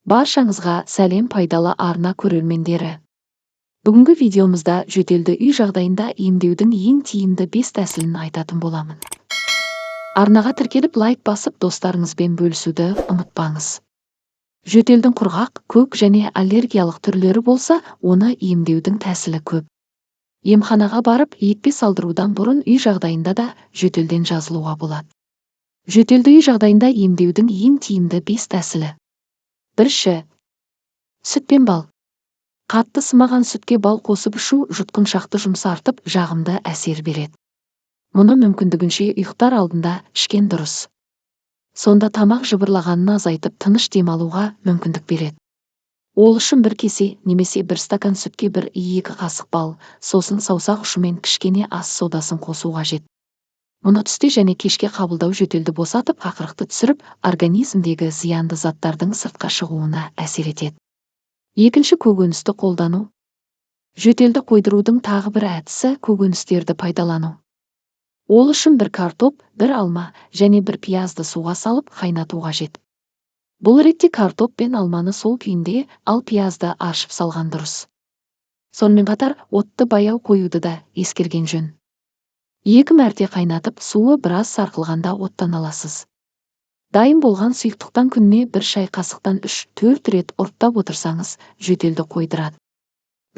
Баршаңызға сәлем пайдалы арна көрермендері. Бүгінгі видеомызда жөтелді үй жағдайында емдеудің ең тиімді 5 тәсілін айтатын боламын. Арнаға тіркеліп лайк басып достарыңызбен бөлісуді ұмытпаңыз. Жөтелдің құрғақ, көк және аллергиялық түрлері болса, оны емдеудің тәсілі көп. Емханаға барып, екпе салдырудан бұрын үй жағдайында да жөтелден жазылуға болады. Жөтелді үй жағдайында емдеудің ең тиімді 5 тәсілі. Бірінші, сүт пен бал. Қатты сымаған сүтке бал қосып ішу жұтқыншақты жұмсартып, жағымды әсер береді. Мұны мүмкіндігінше ұйықтар алдында ішкен дұрыс. Сонда тамақ жыбырлағанын азайтып, тыныш демалуға мүмкіндік береді. Ол үшін бір кесе немесе бір стакан сүтке 1-2 қасық бал, сосын саусақ ұшымен кішкене ас содасын қосу қажет. Мұны түсте және кешке қабылдау жөтелді босатып, ақырықты түсіріп, организмдегі зиянды заттардың сыртқа шығуына әсер етеді. Екінші, көкөністі қолдану. Жөтелді қойдырудың тағы бір әдісі көкөністерді пайдалану. Ол үшін бір картоп, бір алма және бір пиязды суға салып қайнату қажет. Бұл ретте картоп пен алманы сол күйінде, ал пиязды ашып салған дұрыс. Сонымен қатар отты баяу қоюды да ескерген жөн. 2 мәрте қайнатып, суы біраз сарқылғанда оттан аласыз. Дайын болған сұйықтықтан күніне 1 шай қасықтан 3-4 рет ұрттап отырсаңыз, жөтелді қойдырады.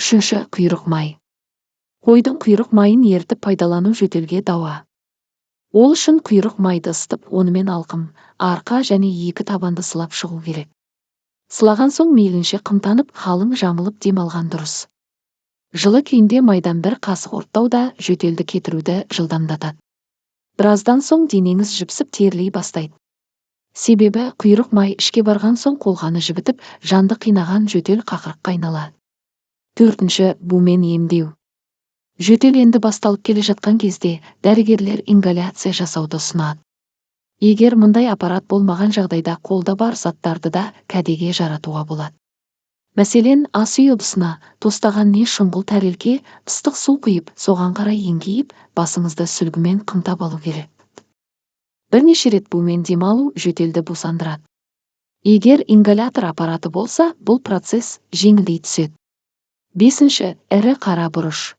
Үшінші, құйрық май. Қойдың құйрық майын ертіп пайдалану жөтелге дауа. Ол үшін құйрық майды ысытып, онымен алқым, арқа және 2 табанды сылап шығу керек. Сылаған соң мейлінше қымтанып, қалың жамылып демалған дұрыс. Жылы күйінде майдан 1 қасық ұрттау да жөтелді кетіруді жылдамдатады. Біраздан соң денеңіз жіпсіп терілей бастайды. Себебі құйрық май ішке барған соң қолғаны жібітіп, жанды қинаған жөтел қақырыққа айналады. Төртінші, бумен емдеу. Жөтел енді басталып келе жатқан кезде дәрігерлер ингаляция жасауды ұсынады. Егер мұндай аппарат болмаған жағдайда қолда бар заттарды да кәдеге жаратуға болады. Мәселен, ас үй ыдысына тостаған не шұңғыл тәрелке, ыстық су құйып, соған қарай еңкейіп, басыңызды сүлгімен қымтап алу керек. Бірнеше рет бумен демалу жөтелді босандырады. Егер ингалятор аппараты болса, бұл процесс жеңілдей түседі. Бесінші, ірі қара бұрыш.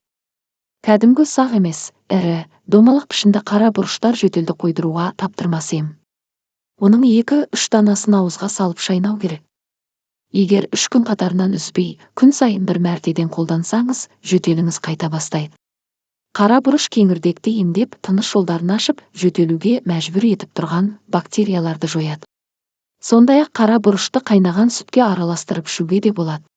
Кәдімгі ұсақ емес, ірі, домалақ пішінді қара бұрыштар жөтелді қойдыруға таптырмас ем. Оның 2-3 данасын ауызға салып шайнау керек. Егер 3 күн қатарынан үзбей, күн сайын 1 мәртеден қолдансаңыз, жөтеліңіз қайта бастайды. Қара бұрыш кеңірдекті емдеп, тыныс жолдарын ашып, жөтелуге мәжбүр етіп тұрған бактерияларды жояды. Сондай-ақ қара бұрышты қайнаған сүтке араластырып ішуге де болады.